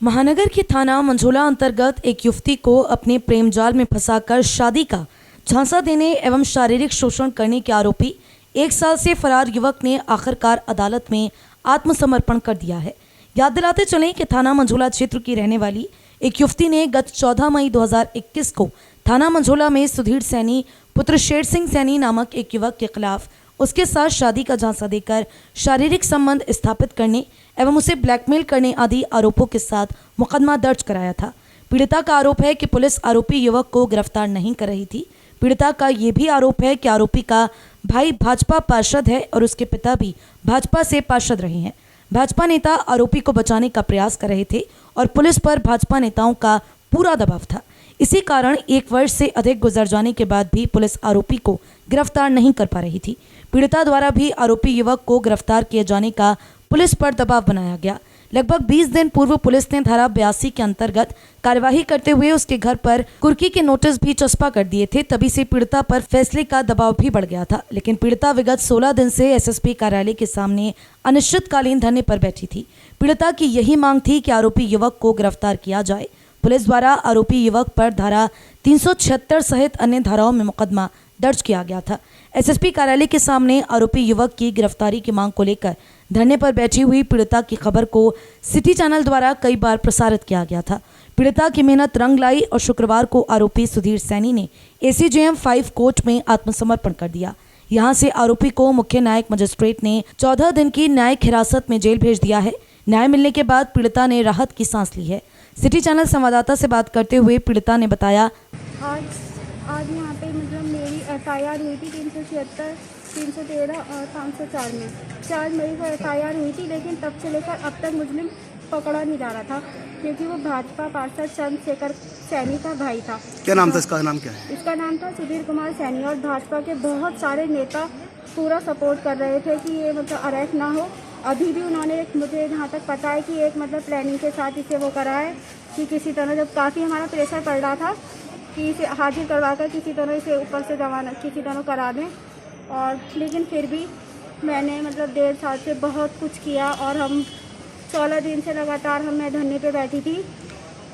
महानगर के थाना मंझोला अंतर्गत एक युवती को अपने प्रेम जाल में फंसाकर शादी का झांसा देने एवं शारीरिक शोषण करने के आरोपी 1 साल से फरार युवक ने आखिरकार अदालत में आत्मसमर्पण कर दिया है। याद दिलाते चलें कि थाना मंझोला क्षेत्र की रहने वाली एक युवती ने गत 14 मई 2021 को थाना मंझोला में सुधीर सैनी पुत्र शेर सिंह सैनी नामक एक युवक के खिलाफ उसके साथ शादी का झांसा देकर शारीरिक संबंध स्थापित करने एवं उसे ब्लैकमेल करने आदि आरोपों के साथ मुकदमा दर्ज कराया था। पीड़िता का आरोप है कि पुलिस आरोपी युवक को गिरफ्तार नहीं कर रही थी। पीड़िता का ये भी आरोप है कि आरोपी का भाई भाजपा पार्षद है और उसके पिता भी भाजपा से पार्षद रहे हैं। भाजपा नेता आरोपी को बचाने का प्रयास कर रहे थे और पुलिस पर भाजपा नेताओं का पूरा दबाव था। इसी कारण 1 वर्ष से अधिक गुजर जाने के बाद भी पुलिस आरोपी को गिरफ्तार नहीं कर पा रही थी। पीड़िता द्वारा भी आरोपी युवक को गिरफ्तार किए जाने का पुलिस पर दबाव बनाया गया। लगभग 20 दिन पूर्व पुलिस ने धारा 82 के अंतर्गत कार्यवाही करते हुए उसके घर पर कुर्की के नोटिस भी चस्पा कर दिए थे। तभी से पीड़िता पर फैसले का दबाव भी बढ़ गया था। लेकिन पीड़िता विगत 16 दिन से एसएसपी कार्यालय के सामने अनिश्चितकालीन धरने पर बैठी थी। पीड़िता की यही मांग थी कि आरोपी युवक को गिरफ्तार किया जाए। पुलिस द्वारा आरोपी युवक पर धारा 376 सहित अन्य धाराओं में मुकदमा दर्ज किया गया था। एसएसपी कार्यालय के सामने आरोपी युवक की गिरफ्तारी की मांग को लेकर धरने पर बैठी हुई पीड़िता की खबर को सिटी चैनल द्वारा कई बार प्रसारित किया गया था। पीड़िता की मेहनत रंग लाई और शुक्रवार को आरोपी सुधीर सैनी ने ACJM 5 कोर्ट में आत्मसमर्पण कर दिया। यहां से आरोपी को मुख्य न्यायिक मजिस्ट्रेट ने 14 दिन की न्यायिक हिरासत में जेल भेज दिया है। न्याय मिलने के बाद पीड़िता ने राहत की सांस ली है। सिटी चैनल संवाददाता से बात करते हुए पीड़िता ने बताया, आज यहाँ पे मतलब मेरी FIR हुई थी 376, 313 और 504 में 4 मई को FIR हुई थी, लेकिन तब से लेकर अब तक मुस्लिम पकड़ा नहीं जा रहा था क्योंकि वो भाजपा पार्षद चंद्रशेखर सैनी का भाई था। क्या नाम था इसका? नाम क्या है? इसका नाम था सुधीर कुमार सैनी और भाजपा के बहुत सारे नेता पूरा सपोर्ट कर रहे थे कि ये मतलब अरेस्ट ना हो। अभी भी उन्होंने मुझे जहाँ तक पता है कि एक मतलब प्लानिंग के साथ इसे वो करा है कि किसी तरह जब काफ़ी हमारा प्रेशर पड़ रहा था कि इसे हाजिर करवा कर किसी तरह इसे ऊपर से जमानत किसी तरह करा दें, और लेकिन फिर भी मैंने मतलब 1.5 साल से बहुत कुछ किया और हम 16 दिन से लगातार मैं धरने पे बैठी थी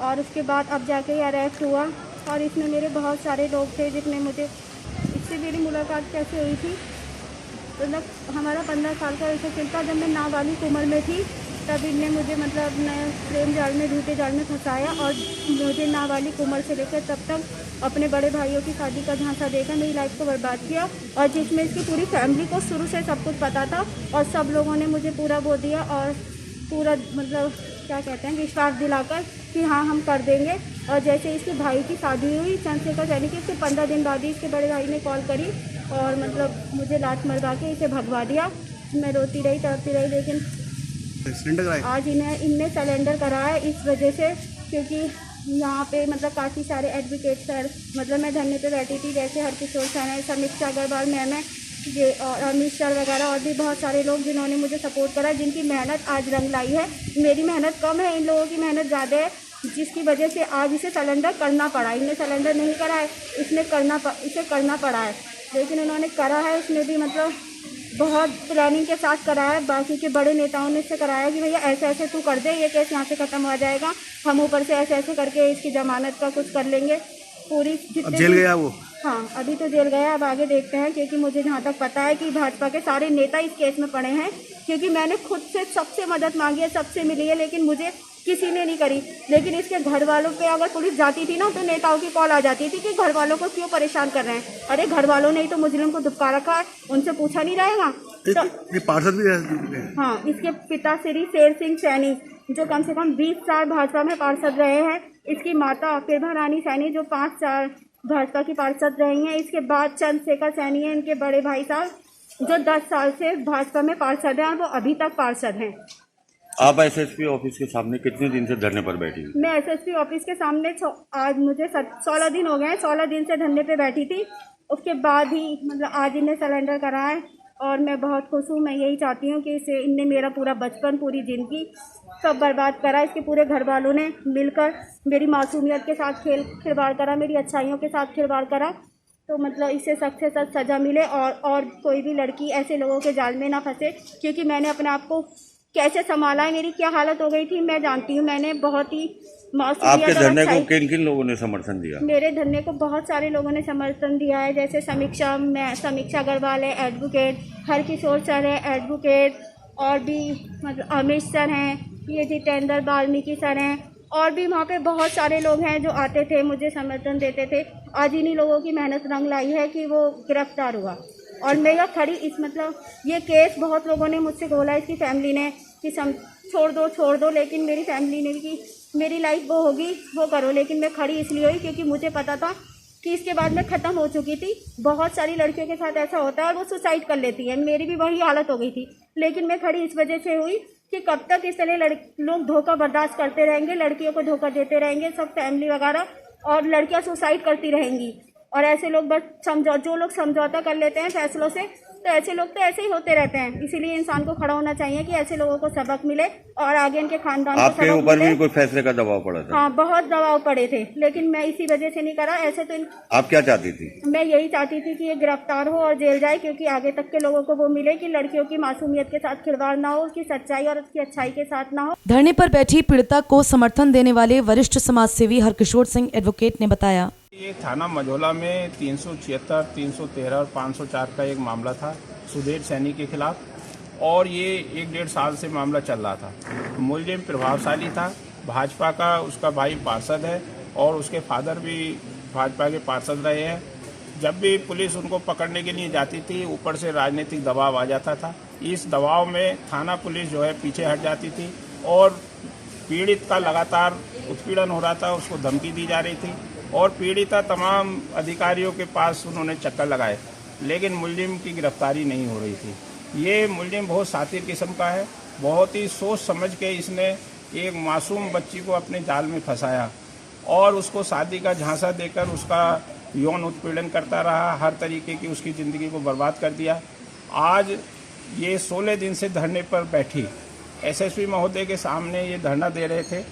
और उसके बाद अब जाके ये अरेस्ट हुआ। और इसमें मेरे बहुत सारे लोग थे जिसने मुझे इससे मेरी मुलाकात कैसे हुई थी, मतलब हमारा 15 साल का रिलेशनशिप था। जब मैं नाबालिग उम्र में थी तब इनने मुझे मतलब मैं प्रेम जाल में झूठे जाल में फंसाया और मुझे नाबालिग उम्र से लेकर तब तक अपने बड़े भाइयों की शादी का झांसा देकर मेरी लाइफ को बर्बाद किया, और जिसमें इसकी पूरी फैमिली को शुरू से सब कुछ पता था और सब लोगों ने मुझे पूरा वो दिया और पूरा मतलब क्या कहते हैं विश्वास दिलाकर कि हाँ हम कर देंगे। और जैसे इसके भाई की शादी हुई चंद्रशेखर सैनी की, इसके 15 दिन बाद ही इसके बड़े भाई ने कॉल करी और मतलब मुझे लात मरवा के इसे भगवा दिया। मैं रोती रही तड़पती रही, लेकिन आज इनने सरेंडर कराया इस वजह से क्योंकि यहाँ पे मतलब काफ़ी सारे एडवोकेट सर, मतलब मैं धरने पे बैठी थी जैसे हरकिशोर सैनी, समीक्षा अग्रवाल मैम है ये और अमित सर वगैरह और भी बहुत सारे लोग जिन्होंने मुझे सपोर्ट करा, जिनकी मेहनत आज रंग लाई है। मेरी मेहनत कम है, इन लोगों की मेहनत ज़्यादा है, जिसकी वजह से आज इसे सरेंडर करना पड़ा। इनने सरेंडर नहीं करा है, इसे करना पड़ा है, लेकिन उन्होंने करा है। इसमें भी मतलब बहुत प्लानिंग के साथ कराया है। बाकी के बड़े नेताओं ने इससे कराया कि भैया ऐसे ऐसे तू कर दे, ये केस यहाँ से ख़त्म हो जाएगा, हम ऊपर से ऐसे ऐसे करके इसकी ज़मानत का कुछ कर लेंगे पूरी। अब जेल गया वो? हाँ अभी तो जेल गया, अब आगे देखते हैं क्योंकि मुझे जहाँ तक पता है कि भाजपा के सारे नेता इस केस में पड़े हैं, क्योंकि मैंने खुद से सबसे मदद मांगी है, सबसे मिली है, लेकिन मुझे किसी ने नहीं करी। लेकिन इसके घर वालों पे अगर पुलिस जाती थी ना तो नेताओं की कॉल आ जाती थी कि घर वालों को क्यों परेशान कर रहे हैं। अरे घर वालों ने ही तो मुस्लिम को दुबका रखा है, उनसे पूछा नहीं रहेगा। ये पार्षद भी है? हाँ, इसके पिता श्री शेर सिंह सैनी जो कम से कम 20 साल भाजपा में पार्षद रहे हैं। इसकी माता प्रभा रानी सैनी जो 5 साल भाजपा की पार्षद रही हैं। इसके बाद चंद्रशेखर सैनी है, इनके बड़े भाई साहब जो 10 साल से भाजपा में पार्षद हैं और वो अभी तक पार्षद हैं। आप एसएसपी ऑफिस के सामने कितने दिन से धरने पर बैठी हुई? मैं एसएसपी ऑफिस के सामने आज मुझे 16 दिन हो गए हैं, 16 दिन से धरने पे बैठी थी। उसके बाद ही मतलब आज इन्हें सरेंडर करा है और मैं बहुत खुश हूँ। मैं यही चाहती हूँ कि इनने मेरा पूरा बचपन, पूरी ज़िंदगी सब बर्बाद करा। इसके पूरे घर वालों ने मिलकर मेरी मासूमियत के साथ खिलवाड़ करा, मेरी अच्छाइयों के साथ खिलवाड़ करा। तो मतलब इसे सख्त से सख्त सज़ा मिले और कोई भी लड़की ऐसे लोगों के जाल में ना फंसे, क्योंकि मैंने अपने आप को कैसे संभाला है, मेरी क्या हालत हो गई थी मैं जानती हूँ। मैंने बहुत ही आपके मासूमियत और धरने को अच्छाई, किन किन लोगों ने समर्थन दिया? मेरे धरने को बहुत सारे लोगों ने समर्थन दिया है, जैसे समीक्षा अग्रवाल है एडवोकेट, हरकिशोर सर है एडवोकेट, और भी मतलब अमित सर हैं, ये जितेंद्र वाल्मीकि सर हैं, और भी वहाँ पे बहुत सारे लोग हैं जो आते थे मुझे समर्थन देते थे। आज इन्हीं लोगों की मेहनत रंग लाई है कि वो गिरफ्तार हुआ। और मैं यह खड़ी इस मतलब ये केस बहुत लोगों ने मुझसे बोला, इसकी फैमिली ने कि छोड़ दो, लेकिन मेरी फैमिली ने कि मेरी लाइफ वो होगी वो करो, लेकिन मैं खड़ी इसलिए हुई क्योंकि मुझे पता था कि इसके बाद मैं ख़त्म हो चुकी थी। बहुत सारी लड़कियों के साथ ऐसा होता है और वो सुसाइड कर लेती है, मेरी भी वही हालत हो गई थी। लेकिन मैं खड़ी इस वजह से हुई कि कब तक इस तरह लोग धोखा बर्दाश्त करते रहेंगे, लड़कियों को धोखा देते रहेंगे, सब फैमिली वगैरह, और लड़कियां सुसाइड करती रहेंगी। और ऐसे लोग बस जो लोग समझौता कर लेते हैं फैसलों से, तो ऐसे लोग तो ऐसे ही होते रहते हैं। इसीलिए इंसान को खड़ा होना चाहिए कि ऐसे लोगों को सबक मिले और आगे इनके खानदान को आपके सबक ऊपर मिले। भी कोई फैसले का दबाव पड़ा था? हाँ, बहुत दबाव पड़े थे, लेकिन मैं इसी वजह से नहीं करा। ऐसे तो आप क्या चाहती थी? मैं यही चाहती थी कि ये गिरफ्तार हो और जेल जाए, क्योंकि आगे तक के लोगों को वो मिले कि लड़कियों की मासूमियत के साथ खिलवाड़ ना हो, उसकी सच्चाई और उसकी अच्छाई के साथ ना हो। धरने पर बैठी पीड़िता को समर्थन देने वाले वरिष्ठ समाजसेवी हरकिशोर सिंह एडवोकेट ने बताया, ये थाना मझौला में 376, 313 और 504 का एक मामला था सुधीर सैनी के खिलाफ, और ये 1-1.5 साल से मामला चल रहा था। मुलजिम प्रभावशाली था, भाजपा का, उसका भाई पार्षद है और उसके फादर भी भाजपा के पार्षद रहे हैं। जब भी पुलिस उनको पकड़ने के लिए जाती थी, ऊपर से राजनीतिक दबाव आ जाता था। इस दबाव में थाना पुलिस जो है पीछे हट जाती थी और पीड़ित का लगातार उत्पीड़न हो रहा था, उसको धमकी दी जा रही थी और पीड़िता तमाम अधिकारियों के पास उन्होंने चक्कर लगाए, लेकिन मुलजिम की गिरफ्तारी नहीं हो रही थी। ये मुलजिम बहुत शातिर किस्म का है, बहुत ही सोच समझ के इसने एक मासूम बच्ची को अपने जाल में फंसाया और उसको शादी का झांसा देकर उसका यौन उत्पीड़न करता रहा, हर तरीके की उसकी ज़िंदगी को बर्बाद कर दिया। आज ये 16 दिन से धरने पर बैठी एसएसपी महोदय के सामने ये धरना दे रहे थे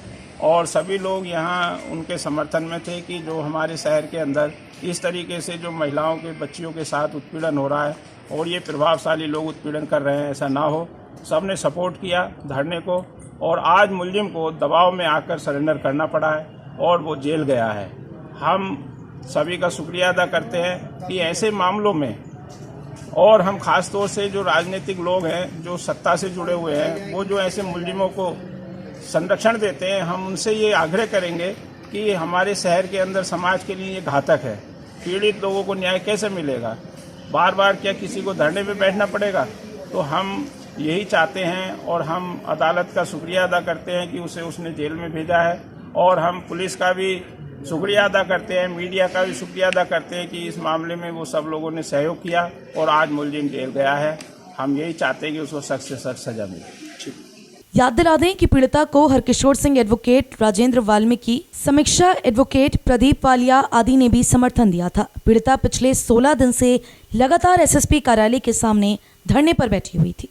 और सभी लोग यहाँ उनके समर्थन में थे कि जो हमारे शहर के अंदर इस तरीके से जो महिलाओं के बच्चियों के साथ उत्पीड़न हो रहा है और ये प्रभावशाली लोग उत्पीड़न कर रहे हैं, ऐसा ना हो। सबने सपोर्ट किया धरने को और आज मुलजिम को दबाव में आकर सरेंडर करना पड़ा है और वो जेल गया है। हम सभी का शुक्रिया अदा करते हैं कि ऐसे मामलों में, और हम खास तौर से जो राजनीतिक लोग हैं जो सत्ता से जुड़े हुए हैं, वो जो ऐसे मुलजिमों को संरक्षण देते हैं, हम उनसे ये आग्रह करेंगे कि हमारे शहर के अंदर समाज के लिए ये घातक है। पीड़ित लोगों को न्याय कैसे मिलेगा? बार बार क्या किसी को धरने पे बैठना पड़ेगा? तो हम यही चाहते हैं और हम अदालत का शुक्रिया अदा करते हैं कि उसने जेल में भेजा है, और हम पुलिस का भी शुक्रिया अदा करते हैं, मीडिया का भी शुक्रिया अदा करते हैं कि इस मामले में वो सब लोगों ने सहयोग किया और आज मुलजिम जेल गया है। हम यही चाहते हैं कि उसको सख्त से सख्त सजा मिले। याद दिला दें कि पीड़िता को हरकिशोर सिंह एडवोकेट, राजेंद्र वाल्मीकि, समीक्षा एडवोकेट, प्रदीप वालिया आदि ने भी समर्थन दिया था। पीड़िता पिछले 16 दिन से लगातार एसएसपी कार्यालय के सामने धरने पर बैठी हुई थी।